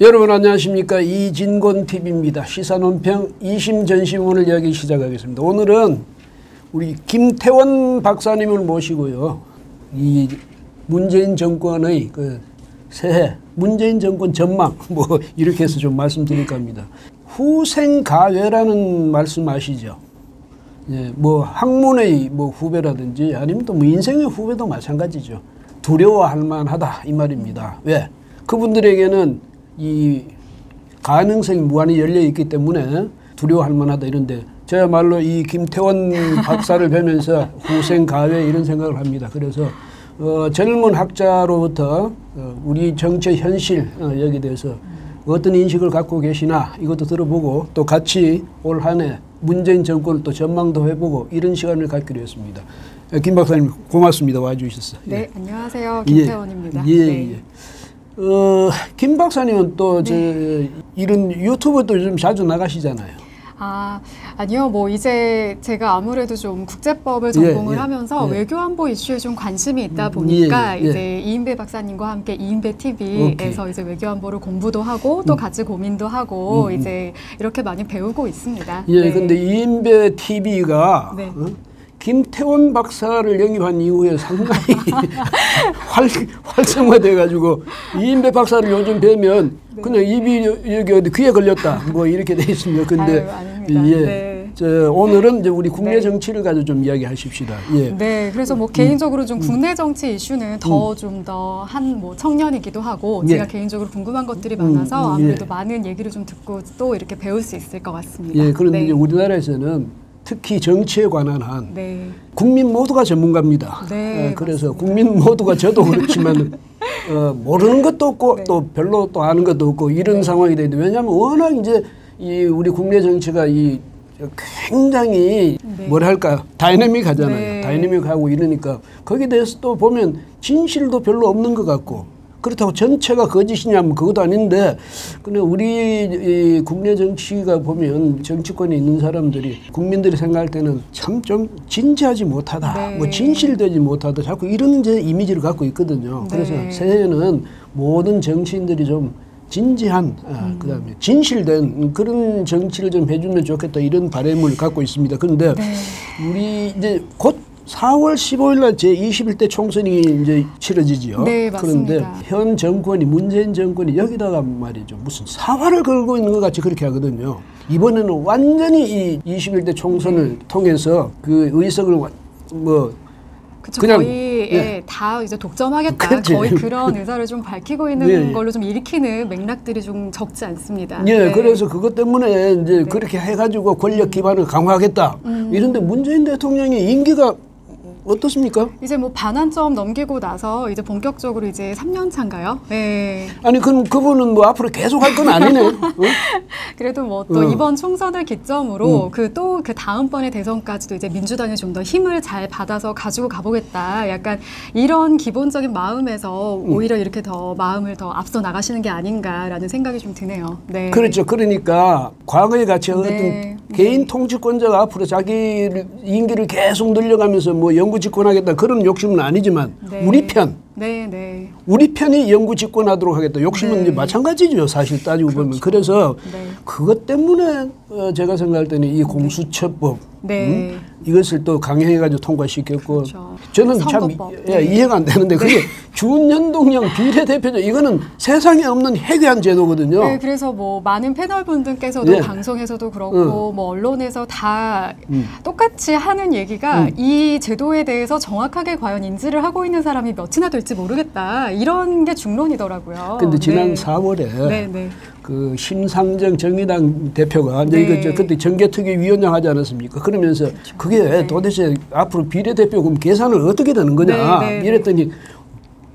여러분 안녕하십니까. 이진곤TV입니다. 시사논평 2심 전심 오늘 이야기 시작하겠습니다. 오늘은 우리 김태원 박사님을 모시고요. 이 문재인 정권의 그 새해 문재인 정권 전망 뭐 이렇게 해서 좀 말씀드릴까 합니다. 후생가외라는 말씀 아시죠? 예, 뭐 학문의 뭐 후배라든지 아니면 또 뭐 인생의 후배도 마찬가지죠. 두려워할 만하다 이 말입니다. 왜? 그분들에게는 이 가능성이 무한히 열려 있기 때문에 두려워할 만하다 이런데 저야말로 이 김태원 박사를 뵈면서 후생가외 이런 생각을 합니다. 그래서 젊은 학자로부터 우리 정치 현실 여기에 대해서 어떤 인식을 갖고 계시나 이것도 들어보고 또 같이 올 한 해 문재인 정권을 또 전망도 해보고 이런 시간을 갖기로 했습니다. 김 박사님 고맙습니다. 와주셨어요. 네, 예. 안녕하세요. 김태원입니다. 예, 네. 예. 김 박사님은 또 이런 유튜브도 좀 자주 나가시잖아요. 아니요. 뭐 이제 제가 아무래도 좀 국제법을 전공을 하면서 외교안보 이슈에 좀 관심이 있다 보니까 이제 이인배 박사님과 함께 이인배 TV에서 이제 외교안보를 공부도 하고 또 같이 고민도 하고 이제 이렇게 많이 배우고 있습니다. 예, 근데 이인배 TV가 김태원 박사를 영입한 이후에 상당히 활성화돼가지고 이인배 박사를 요즘 뵈면 그냥 입이 여기 어디 귀에 걸렸다 뭐 이렇게 돼 있습니다. 근데 오늘은 이제 우리 국내 정치를 가지고 좀 이야기하십시다. 예. 네, 그래서 뭐 개인적으로 좀 국내 정치 이슈는 더 좀 더 한 뭐 청년이기도 하고 제가 개인적으로 궁금한 것들이 많아서 아무래도 많은 얘기를 좀 듣고 또 이렇게 배울 수 있을 것 같습니다. 예, 그런데 이제 우리나라에서는 특히 정치에 관한 한 국민 모두가 전문가입니다. 그래서 국민 모두가 저도 그렇지만 모르는 것도 없고 또 별로 또 아는 것도 없고 이런 상황이 되는데 왜냐하면 워낙 이제 이 우리 국내 정치가 이 굉장히 뭐랄까 다이내믹하잖아요. 다이내믹하고 이러니까 거기에 대해서 또 보면 진실도 별로 없는 것 같고 그렇다고 전체가 거짓이냐면 그것도 아닌데 근데 우리 이 국내 정치가 보면 정치권에 있는 사람들이 국민들이 생각할 때는 참 좀 진지하지 못하다 뭐 진실되지 못하다 자꾸 이런 이제 이미지를 갖고 있거든요. 그래서 새해에는 모든 정치인들이 좀 진지한 그다음에 진실된 그런 정치를 좀 해주면 좋겠다 이런 바람을 갖고 있습니다. 그런데 우리 이제 곧 4월 15일 날 제21대 총선이 이제 치러지지요. 네, 맞습니다. 그런데 현 정권이 문재인 정권이 여기다가 말이죠. 무슨 사활을 걸고 있는 것 같이 그렇게 하거든요. 이번에는 완전히 이 21대 총선을 통해서 그 의석을 그냥 거의 다 이제 독점하겠다. 거의 그런 의사를 좀 밝히고 있는 걸로 좀 일으키는 맥락들이 좀 적지 않습니다. 그래서 그것 때문에 이제 그렇게 해가지고 권력 기반을 강화하겠다. 이런데 문재인 대통령의 임기가 어떻습니까? 이제 뭐 반환점 넘기고 나서 이제 본격적으로 이제 3년 차인가요? 네. 아니 그럼 그분은 뭐 앞으로 계속 할 건 아니네. 그래도 뭐 또 이번 총선을 기점으로 그 다음번의 대선까지도 이제 민주당이 좀 더 힘을 잘 받아서 가지고 가보겠다. 약간 이런 기본적인 마음에서 오히려 이렇게 더 마음을 더 앞서 나가시는 게 아닌가라는 생각이 좀 드네요. 네. 그렇죠. 그러니까 과거에 같이 어떤 개인 통치권자가 앞으로 자기 임기를 계속 늘려가면서 뭐 영구 집권하겠다 그런 욕심은 아니지만 우리 편, 우리 편이 영구 집권하도록 하겠다 욕심은 이제 마찬가지죠. 사실 따지고 보면. 그래서 그것 때문에 제가 생각할 때는 이 공수처법 이것을 또 강행해가지고 통과시켰고 저는 참 이해가 안 되는데 그게 준연동형 비례대표제 이거는 세상에 없는 해괴한 제도거든요. 네, 그래서 뭐 많은 패널분들께서도 방송에서도 그렇고 뭐 언론에서 다 똑같이 하는 얘기가 이 제도에 대해서 정확하게 과연 인지를 하고 있는 사람이 몇이나 될지 모르겠다 이런 게 중론이더라고요. 근데 지난 4월에 그 심상정 정의당 대표가 이제 그때 정개특위 위원장 하지 않았습니까? 그러면서 그게 도대체 앞으로 비례대표 그럼 계산을 어떻게 되는 거냐 이랬더니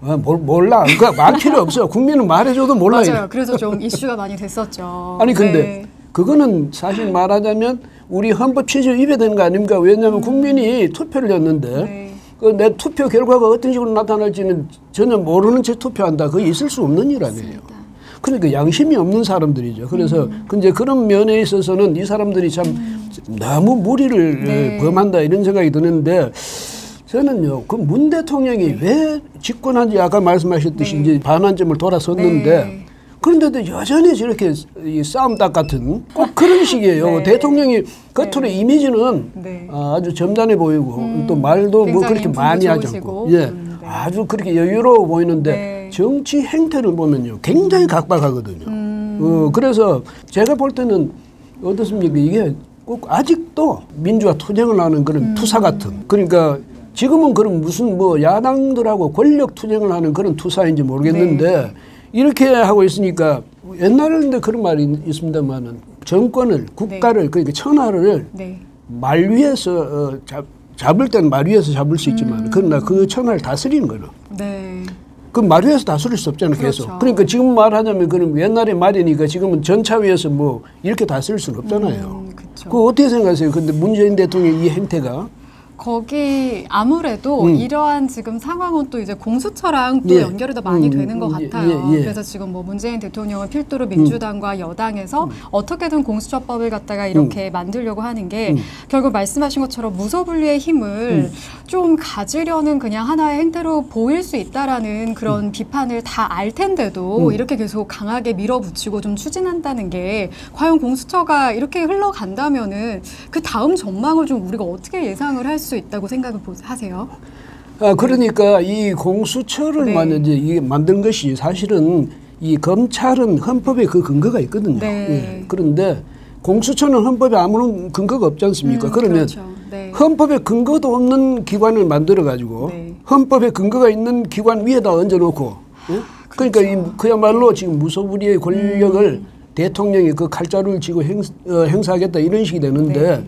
몰라. 그거 말 필요 없어. 국민은 말해줘도 몰라. 맞아요. 그래서 좀 이슈가 많이 됐었죠. 아니 근데 그거는 사실 말하자면 우리 헌법 취지에 위배되는 거 아닙니까? 왜냐하면 국민이 투표를 했는데 그 내 투표 결과가 어떤 식으로 나타날지는 전혀 모르는 채 투표한다. 그게 있을 수 없는 일 아니에요. 그러니까 양심이 없는 사람들이죠. 그래서 근데 그런 면에 있어서는 이 사람들이 참 너무 무리를 범한다 이런 생각이 드는데 저는요, 그 문 대통령이 왜 집권한지 아까 말씀하셨듯이 이제 반환점을 돌아섰는데 그런데도 여전히 저렇게 이 싸움닭 같은 꼭 그런 식이에요. 네. 대통령이 겉으로 네. 이미지는 네. 아주 점잖해 보이고 또 말도 뭐 그렇게 많이 하지 않고 예. 네. 아주 그렇게 여유로워 보이는데 네. 정치 행태를 보면요 굉장히 각박하거든요. 그래서 제가 볼 때는 어떻습니까? 이게 꼭 아직도 민주화 투쟁을 하는 그런 투사 같은 그러니까 지금은 그럼 무슨 뭐 야당들하고 권력 투쟁을 하는 그런 투사인지 모르겠는데 네. 이렇게 하고 있으니까 옛날에는 그런 말이 있습니다만은 정권을 국가를 네. 그러니까 천하를 네. 말 위에서 잡을 때는 말 위에서 잡을 수 있지만 그러나 그 천하를 다스리는 거는 네. 그 말 위에서 다스릴 수 없잖아요. 그렇죠. 계속. 그러니까 지금 말하자면 그럼 옛날의 말이니까 지금은 전차 위에서 뭐 이렇게 다스릴 수는 없잖아요. 그렇죠. 그거 어떻게 생각하세요? 근데 문재인 대통령의 이 행태가 거기 아무래도 이러한 지금 상황은 또 이제 공수처랑 또 예. 연결이 더 많이 되는 것 같아요. 예. 그래서 지금 뭐 문재인 대통령은 필두로 민주당과 여당에서 어떻게든 공수처법을 갖다가 이렇게 만들려고 하는 게 결국 말씀하신 것처럼 무소불위의 힘을 좀 가지려는 그냥 하나의 행태로 보일 수 있다라는 그런 비판을 다 알 텐데도 이렇게 계속 강하게 밀어붙이고 좀 추진한다는 게 과연 공수처가 이렇게 흘러간다면은 그 다음 전망을 좀 우리가 어떻게 예상을 할 수 있다고 생각을 하세요? 그러니까 이 공수처를 네. 이제 이게 만든 것이 사실은 이 검찰은 헌법에 그 근거가 있거든요. 네. 예. 그런데 공수처는 헌법에 아무런 근거가 없지 않습니까? 그러면 그렇죠. 네. 헌법에 근거도 없는 기관을 만들어 가지고 네. 헌법에 근거가 있는 기관 위에다 얹어놓고 예? 그러니까 그렇죠. 그야말로 지금 무소불위의 권력을 대통령이 그 칼자루를 쥐고 행사하겠다 이런 식이 되는데 네.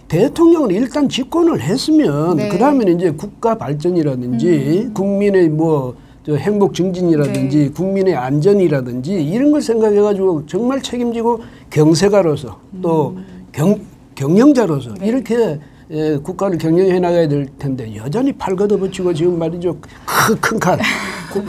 대통령은 일단 집권을 했으면 네. 그다음에는 이제 국가 발전이라든지 국민의 뭐 행복 증진이라든지 네. 국민의 안전이라든지 이런 걸 생각해가지고 정말 책임지고 경세가로서 또 경영자로서 네. 이렇게 국가를 경영해 나가야 될 텐데 여전히 팔 걷어붙이고 지금 말이죠 큰 칼,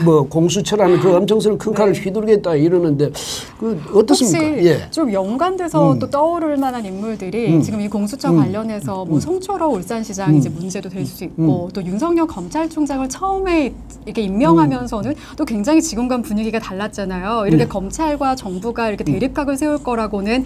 뭐 공수처라는 그 엄청스러운 큰 칼을 휘두르겠다 이러는데 그 어떻습니까? 혹시 예. 좀 연관돼서 또 떠오를 만한 인물들이 지금 이 공수처 관련해서 뭐 송철호 울산시장 이제 문제도 될 수 있고 또 윤석열 검찰총장을 처음에 이렇게 임명하면서는 또 굉장히 지금과 분위기가 달랐잖아요. 이렇게 검찰과 정부가 이렇게 대립각을 세울 거라고는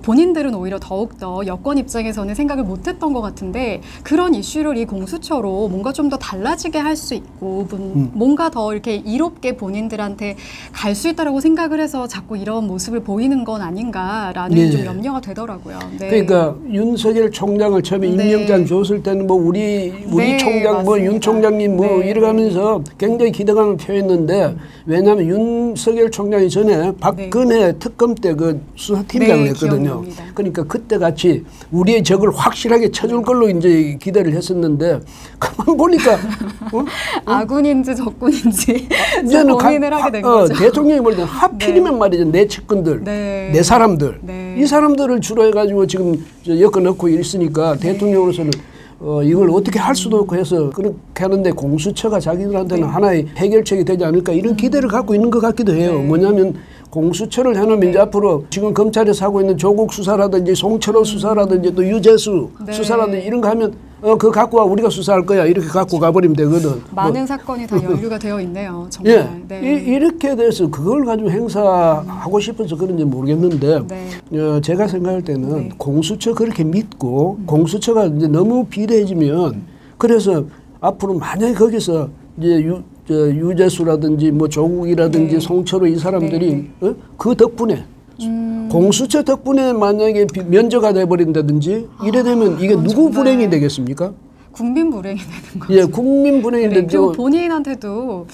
본인들은 오히려 더욱더 여권 입장에서는 생각을 못했던 것 같은데 그런 이슈를 이 공수처로 뭔가 좀 더 달라지게 할 수 있고 뭔가 더 이렇게 이롭게 본인들한테 갈 수 있다라고 생각을 해서 자꾸 이런 모습을 보이는 건 아닌가라는 네. 좀 염려가 되더라고요. 네. 그러니까 윤석열 총장을 처음에 네. 임명장 줬을 때는 뭐 우리 네, 총장 뭐 윤 맞습니다. 총장님 뭐 네. 이러면서 굉장히 기대감을 표했는데 왜냐하면 윤석열 총장이 전에 박근혜 특검 때 그 수사팀장을 네, 했거든요. 기억납니다. 그러니까 그때 같이 우리의 적을 확실하게 쳐줄 걸로 이제 기대를 했었는데 가만 보니까 아군인지 적군인지 이제는 고민을 하게 된 거죠. 대통령이 볼 때는 하필이면 말이죠. 내 측근들, 네. 내 사람들. 네. 이 사람들을 주로 해가지고 지금 엮어 넣고 있으니까 대통령으로서는 이걸 어떻게 할 수도 없고 해서 그렇게 하는데 공수처가 자기들한테는 하나의 해결책이 되지 않을까 이런 기대를 갖고 있는 것 같기도 해요. 뭐냐면 공수처를 해놓으면 이제 앞으로 지금 검찰에서 하고 있는 조국 수사라든지 송철호 수사라든지 또 유재수 수사라든지 이런 거 하면 그거 갖고 와 우리가 수사할 거야 이렇게 갖고 가버리면 되거든. 많은 사건이 다 연루가 되어 있네요. 정말. 예, 네. 이렇게 돼서 그걸 가지고 행사하고 싶어서 그런지 모르겠는데 제가 생각할 때는 공수처 그렇게 믿고 공수처가 이제 너무 비대해지면 그래서 앞으로 만약에 거기서 이제 유재수라든지 뭐 조국이라든지 송철호 이 사람들이 그 덕분에 공수처 덕분에 만약에 면제가 돼버린다든지 이래 되면 이게 누구 불행이 되겠습니까? 국민 불행이 되는 거죠. 예, 국민 불행인데 그리고 본인한테도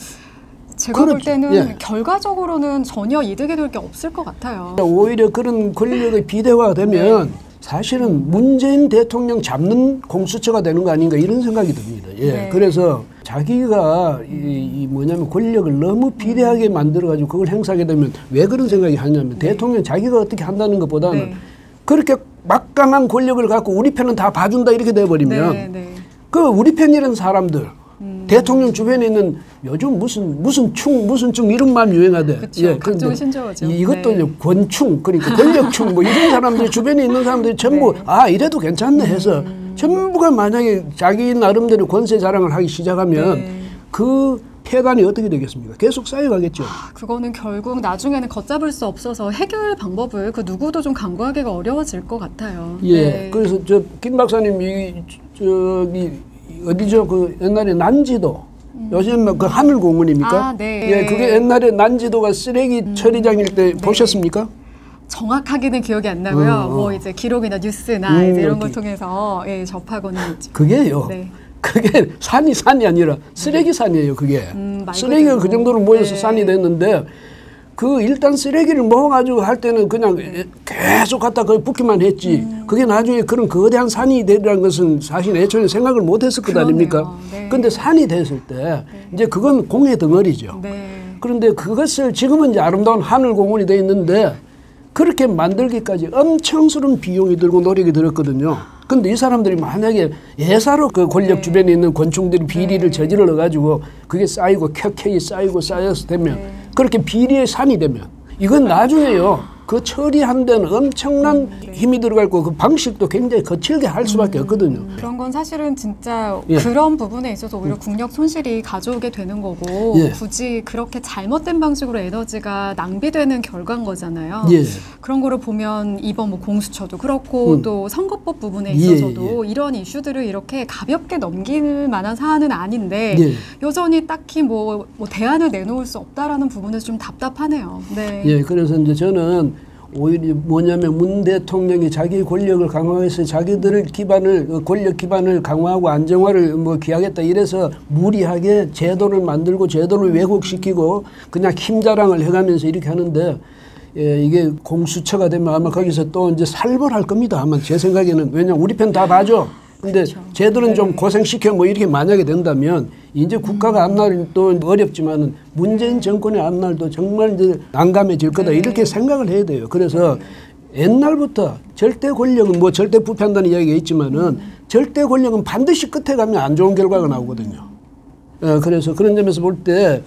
제가 볼 때는 결과적으로는 전혀 이득이 될 게 없을 것 같아요. 오히려 그런 권력의 비대화되면 사실은 문재인 대통령 잡는 공수처가 되는 거 아닌가 이런 생각이 듭니다. 예, 그래서 자기가 이 뭐냐면 권력을 너무 비대하게 만들어가지고 그걸 행사하게 되면 왜 그런 생각이 하냐면 대통령 자기가 어떻게 한다는 것보다는 그렇게 막강한 권력을 갖고 우리 편은 다 봐준다 이렇게 돼버리면 그 우리 편이라는 사람들 대통령 주변에 있는 요즘 무슨 충 이런 말 유행하대. 그렇죠. 각종 신조어죠. 이것도 이제 권충 그러니까 권력충 뭐 이런 사람들이 주변에 있는 사람들이 전부 이래도 괜찮네 해서 전부가 만약에 자기 나름대로 권세 자랑을 하기 시작하면 그 폐단이 어떻게 되겠습니까? 계속 쌓여가겠죠. 그거는 결국 나중에는 걷잡을 수 없어서 해결 방법을 그 누구도 좀 강구하기가 어려워질 것 같아요. 예. 네. 그래서 김 박사님 저기 어디죠? 그 옛날에 난지도 요즘 그 하늘공원입니까? 네. 예, 그게 옛날에 난지도가 쓰레기 처리장일 때 보셨습니까? 정확하게는 기억이 안 나고요. 뭐 이제 기록이나 뉴스나 이제 이런 걸 통해서 접하고는 있죠. 그게요. 네. 그게 산이 아니라 쓰레기 산이에요. 그게 쓰레기가 그 정도로 모여서 산이 됐는데 그 일단 쓰레기를 모아가지고 할 때는 그냥 계속 갖다 거기 붓기만 했지. 그게 나중에 그런 거대한 산이 되리라는 것은 사실 애초에 생각을 못했을 것 아닙니까? 근데 산이 됐을 때 이제 그건 공의 덩어리죠. 그런데 그것을 지금은 이제 아름다운 하늘공원이 돼 있는데 그렇게 만들기까지 엄청스러운 비용이 들고 노력이 들었거든요. 근데 이 사람들이 만약에 예사로 그 권력 주변에 있는 권총들이 비리를 저질러 가지고 그게 쌓이고 켜켜이 쌓이고 쌓여서 되면 그렇게 비리의 산이 되면 이건 나중에요. 그 처리한 데는 엄청난 힘이 들어갈 거고 그 방식도 굉장히 거칠게 할 수밖에 없거든요. 그런 건 사실은 진짜 그런 부분에 있어서 오히려 국력 손실이 가져오게 되는 거고 굳이 그렇게 잘못된 방식으로 에너지가 낭비되는 결과인 거잖아요. 그런 거를 보면 이번 뭐 공수처도 그렇고 또 선거법 부분에 있어서도 이런 이슈들을 이렇게 가볍게 넘길 만한 사안은 아닌데 여전히 딱히 뭐 대안을 내놓을 수 없다라는 부분에서 좀 답답하네요. 예, 그래서 이제 저는 오히려 뭐냐면 문 대통령이 자기 권력을 강화해서 자기들 기반을 권력 기반을 강화하고 안정화를 뭐 기하겠다 이래서 무리하게 제도를 만들고 제도를 왜곡시키고 그냥 힘 자랑을 해가면서 이렇게 하는데 이게 공수처가 되면 아마 거기서 또 이제 살벌할 겁니다. 아마 제 생각에는 왜냐면 우리 편 다 봐줘. 근데 쟤들은 좀 고생시켜 뭐 이렇게 만약에 된다면 이제 국가가 앞날은 또 어렵지만은 문재인 정권의 앞날도 정말 이제 난감해질 거다 이렇게 생각을 해야 돼요. 그래서 옛날부터 절대 권력은 뭐 절대 부패한다는 이야기가 있지만은 절대 권력은 반드시 끝에 가면 안 좋은 결과가 나오거든요. 그래서 그런 점에서 볼 때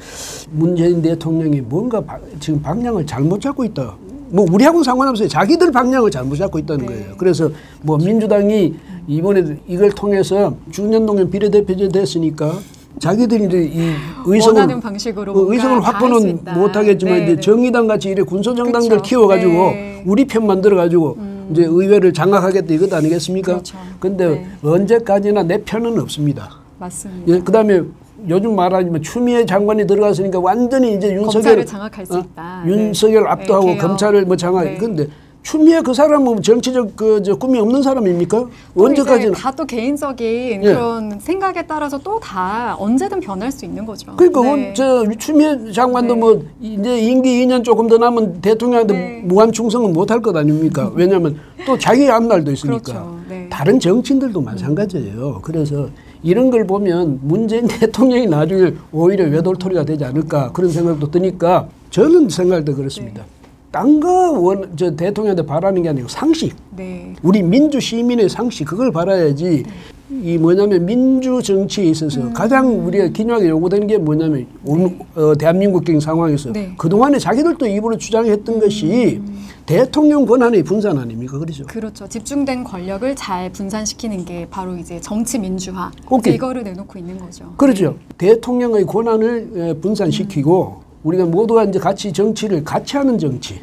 문재인 대통령이 뭔가 지금 방향을 잘못 잡고 있다. 뭐 우리하고는 상관없어요. 자기들 방향을 잘못 잡고 있다는 거예요. 그래서 뭐 민주당이 이번에 이걸 통해서 준연동형 비례대표제 됐으니까 자기들이 이제 이 원하는 방식으로 의석을 확보는 못하겠지만 이제 정의당 같이 이래 군소정당들 키워가지고 우리 편 만들어가지고 이제 의회를 장악하겠다 이것 아니겠습니까? 근데 언제까지나 내 편은 없습니다. 맞습니다. 그다음에 요즘 말하지만 추미애 장관이 들어갔으니까 완전히 이제 검찰을 장악할 수 있다. 윤석열 압도하고 검찰을 뭐 장악. 근데 추미애 그 사람은 정치적 저 꿈이 없는 사람입니까? 언제까지나 다 또 개인적인 그런 생각에 따라서 또 다 언제든 변할 수 있는 거죠. 그러니까 저 추미애 장관도 뭐 이제 임기 2년 조금 더 남은 대통령한테 무한 충성은 못할 것 아닙니까? 왜냐하면 또 자기 앞날도 있으니까. 다른 정치인들도 마찬가지예요. 그래서 이런 걸 보면 문재인 대통령이 나중에 오히려 외돌토리가 되지 않을까 그런 생각도 드니까 저는 생각할 때 그렇습니다. 딴거 저 대통령한테 바라는 게 아니고 상식. 우리 민주 시민의 상식 그걸 바라야지. 이 뭐냐면 민주 정치에 있어서 가장 우리가 기념하게 요구되는 게 뭐냐면 대한민국적인 상황에서 그동안에 자기들도 입으로 주장했던 것이 대통령 권한의 분산 아닙니까? 그렇죠? 그렇죠. 집중된 권력을 잘 분산시키는 게 바로 이제 정치 민주화. 이거를 내놓고 있는 거죠. 그렇죠. 대통령의 권한을 분산시키고 우리가 모두가 이제 같이 정치를 같이 하는 정치.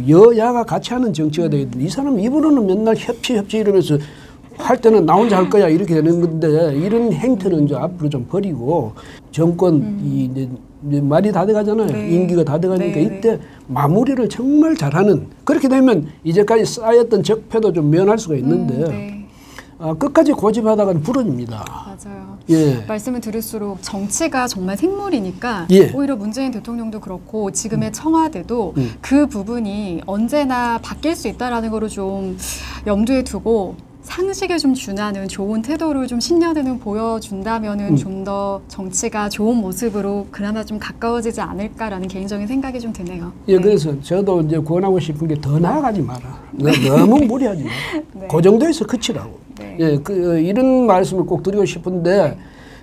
여야가 같이 하는 정치가 되거든요. 이 사람 입으로는 맨날 협치 이러면서 할 때는 나 혼자 할 거야 이렇게 되는 건데 이런 행태는 이제 앞으로 좀 버리고 정권이 이제 말이 다 돼가잖아요. 임기가 다 돼가니까 이때 마무리를 정말 잘하는 그렇게 되면 이제까지 쌓였던 적폐도 좀 면할 수가 있는데 끝까지 고집하다가는 부러집니다. 맞아요. 말씀을 들을수록 정치가 정말 생물이니까 오히려 문재인 대통령도 그렇고 지금의 청와대도 그 부분이 언제나 바뀔 수 있다라는 거를 좀 염두에 두고 상식에 좀 준하는 좋은 태도를 좀 신년에는 보여준다면은 좀 더 정치가 좋은 모습으로 그나마 좀 가까워지지 않을까라는 개인적인 생각이 좀 드네요. 그래서 저도 이제 권하고 싶은 게 더 나아가지 마라. 너무 무리하지 마. 그 정도에서 그치라고. 이런 말씀을 꼭 드리고 싶은데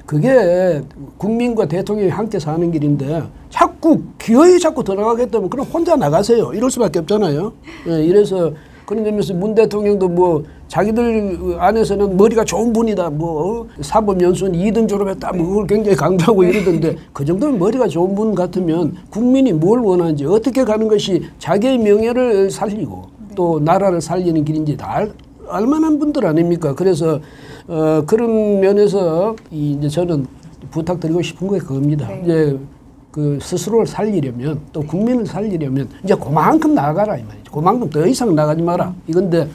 그게 국민과 대통령이 함께 사는 길인데 자꾸 기어이 자꾸 들어가겠다면 그럼 혼자 나가세요. 이럴 수밖에 없잖아요. 이래서 그런 점에서 문 대통령도 뭐 자기들 안에서는 머리가 좋은 분이다. 뭐 사법연수원 2등 졸업했다. 뭐 그걸 굉장히 강조하고 이러던데 그 정도는 머리가 좋은 분 같으면 국민이 뭘 원하는지 어떻게 가는 것이 자기의 명예를 살리고 또 나라를 살리는 길인지 다 알만한 분들 아닙니까? 그래서 그런 면에서 이제 저는 부탁드리고 싶은 게 그겁니다. 네. 이제 그 스스로를 살리려면 또 국민을 살리려면 이제 그만큼 나가라 이 말이죠. 그만큼 더 이상 나가지 마라. 이건데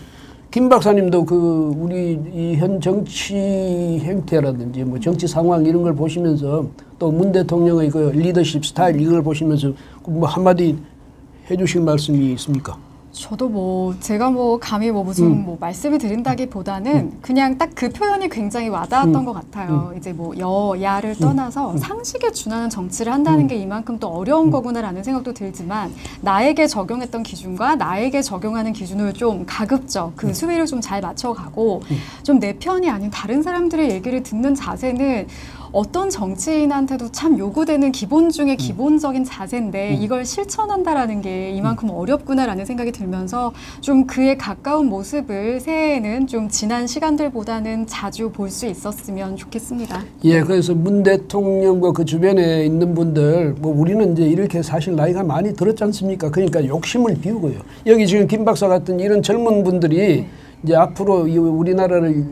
김 박사님도 그 우리 이 현 정치 행태라든지 뭐 정치 상황 이런 걸 보시면서 또 문 대통령의 그 리더십 스타일 이걸 보시면서 뭐 한마디 해주실 말씀이 있습니까? 저도 뭐 제가 뭐 감히 뭐 무슨 뭐 말씀을 드린다기보다는 그냥 딱 그 표현이 굉장히 와닿았던 것 같아요. 이제 뭐 여야를 떠나서 상식에 준하는 정치를 한다는 게 이만큼 또 어려운 거구나라는 생각도 들지만 나에게 적용했던 기준과 나에게 적용하는 기준을 좀 가급적 그 수위를 좀 잘 맞춰가고 좀 내 편이 아닌 다른 사람들의 얘기를 듣는 자세는 어떤 정치인한테도 참 요구되는 기본 중에 기본적인 자세인데 이걸 실천한다라는 게 이만큼 어렵구나라는 생각이 들면서 좀 그에 가까운 모습을 새해에는 좀 지난 시간들보다는 자주 볼 수 있었으면 좋겠습니다. 예, 그래서 문 대통령과 그 주변에 있는 분들 뭐 우리는 이제 이렇게 사실 나이가 많이 들었지 않습니까? 그러니까 욕심을 비우고요. 여기 지금 김 박사 같은 이런 젊은 분들이 이제 앞으로 이 우리나라를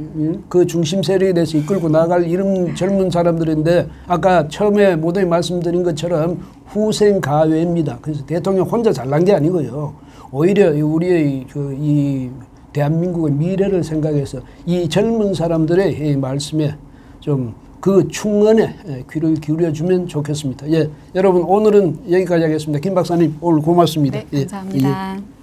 그 중심 세력에 대해서 이끌고 나갈 이런 젊은 사람들인데 아까 처음에 모두 말씀드린 것처럼 후생 가외입니다. 그래서 대통령 혼자 잘난 게 아니고요. 오히려 우리의 이 대한민국의 미래를 생각해서 이 젊은 사람들의 이 말씀에 좀 그 충언에 귀를 기울여주면 좋겠습니다. 예, 여러분 오늘은 여기까지 하겠습니다. 김 박사님 오늘 고맙습니다. 네, 감사합니다. 예.